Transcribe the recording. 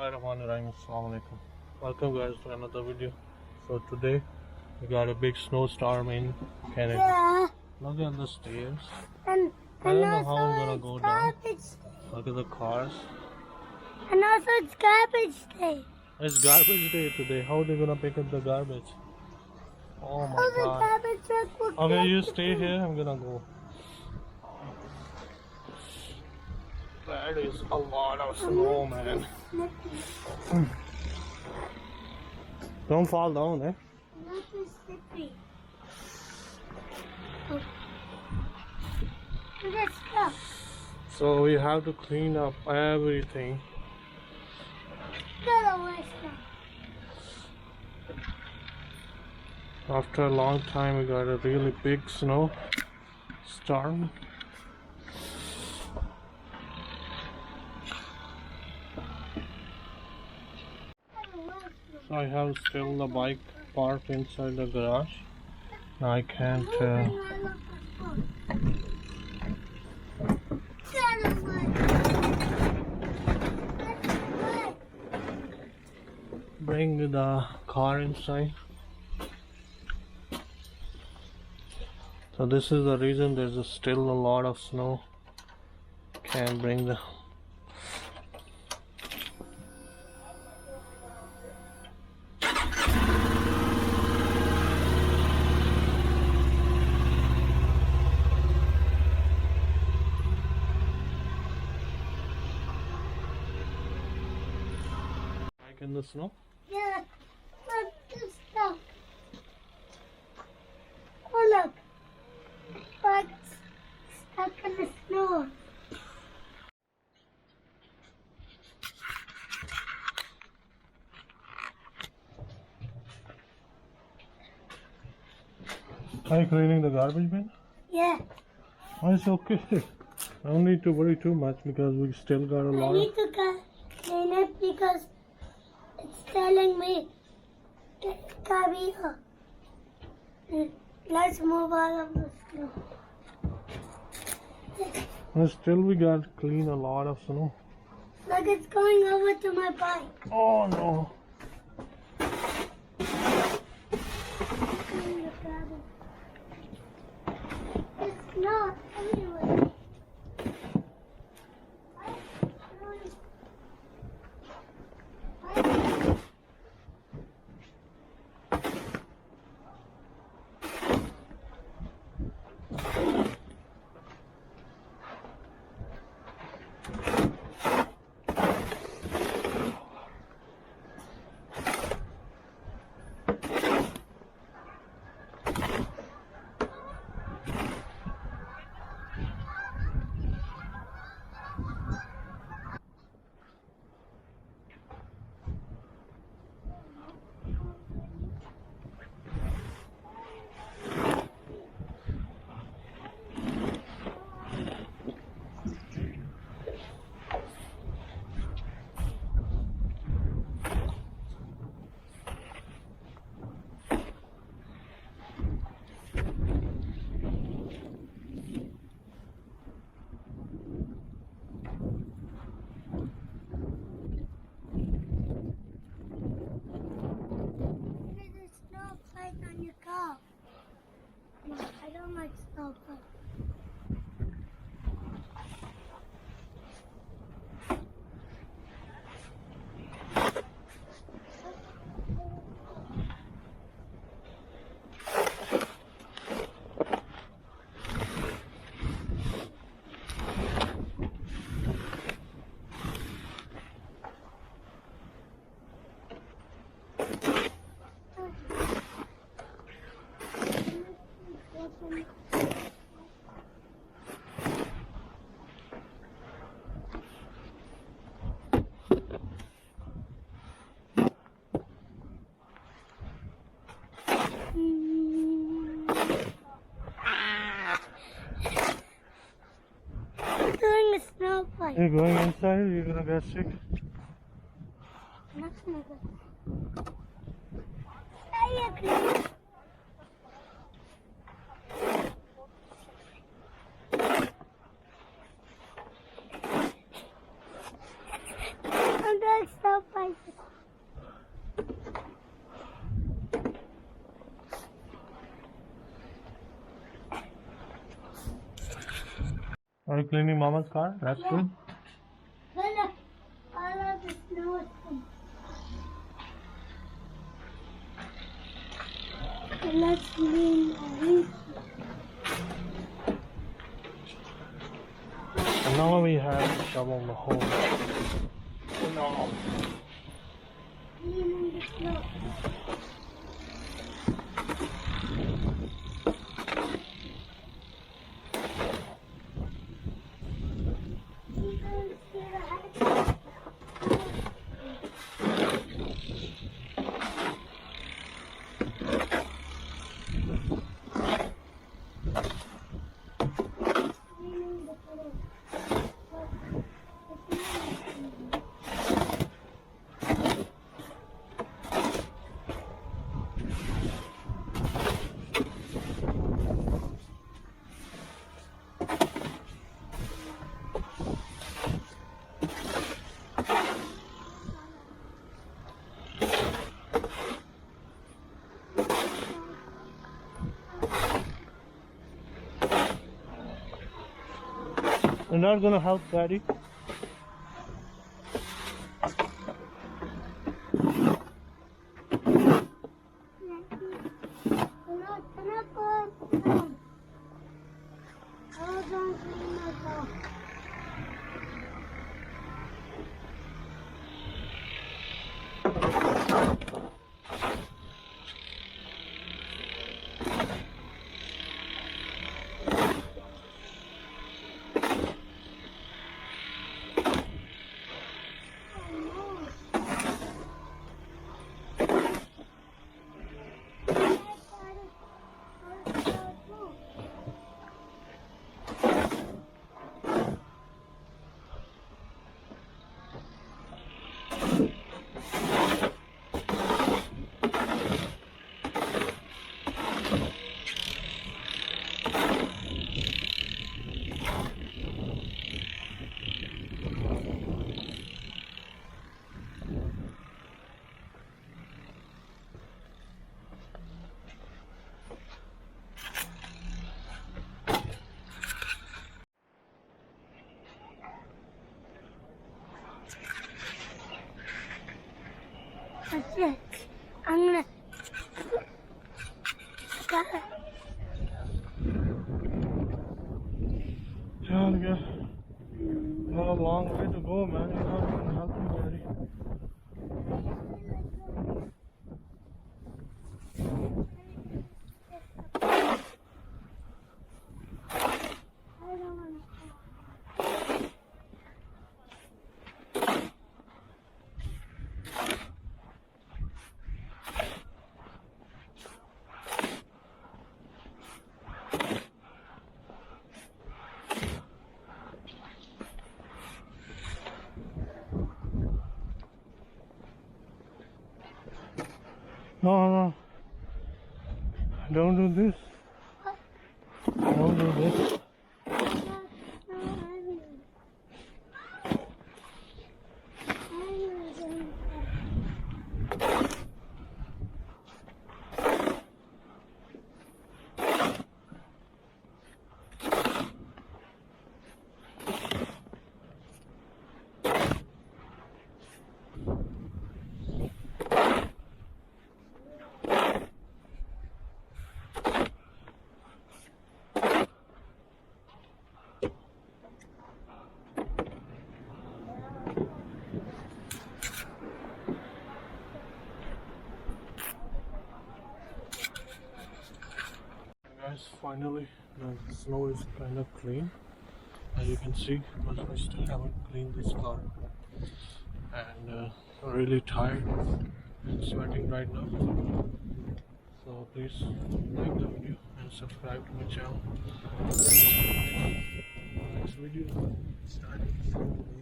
Bismillahirrahmanirrahim. Assalamu alaikum. Welcome guys to another video. So today we got a big snowstorm in Canada. Yeah. Look at the stairs. And I don't know also how I'm gonna it's go down. garbage Look at the cars. And also it's garbage day. It's garbage day today. How are they gonna pick up the garbage? Oh my The god. garbage truck will Okay, collect you the stay food. here. I'm gonna go. That is a lot of snow, man. Don't fall down, eh? Not too slippery. Oh. Let's go. So we have to clean up everything. Go to West After a long time, we got a really big snow storm. So I have still the bike parked inside the garage. Now I can't bring the car inside. So this is the reason there's still a lot of snow. Can't bring the bike in the snow. Yeah. Look, it's stuck. Oh, look. Bugs stuck in the snow. Are you cleaning the garbage bin? Yeah. Oh, it's okay. I don't need to worry too much because we still got a I lot need of. to clean it because it's telling me Kavita. Let's move out of the snow. And still we got to clean a lot of snow. Look, it's going over to my bike. Oh no. Clean the garbage. It's not everywhere. There's a snowflake on your car. No, I don't like snowflakes. Doing a snowflake. You're going inside, you're gonna get sick. I'm not gonna go. Hey, you can. I'm doing so like Are you cleaning Mama's car? That's good. look, all of the snow is from. And let's clean our roof. And now we have to shovel the hole. No. Cleaning the snow. You can see the head. Cleaning the floor. You're not gonna help Daddy? That's it. I'm gonna start. Yeah, yeah. You have a long way to go, man. You're not even helping Daddy. I don't wanna. No, no. Don't do this. Don't do this. Guys, finally the snow is kind of clean, as you can see, but I still haven't cleaned this car, and I'm really tired and sweating right now. So please like the video and subscribe to my channel. Next video starting from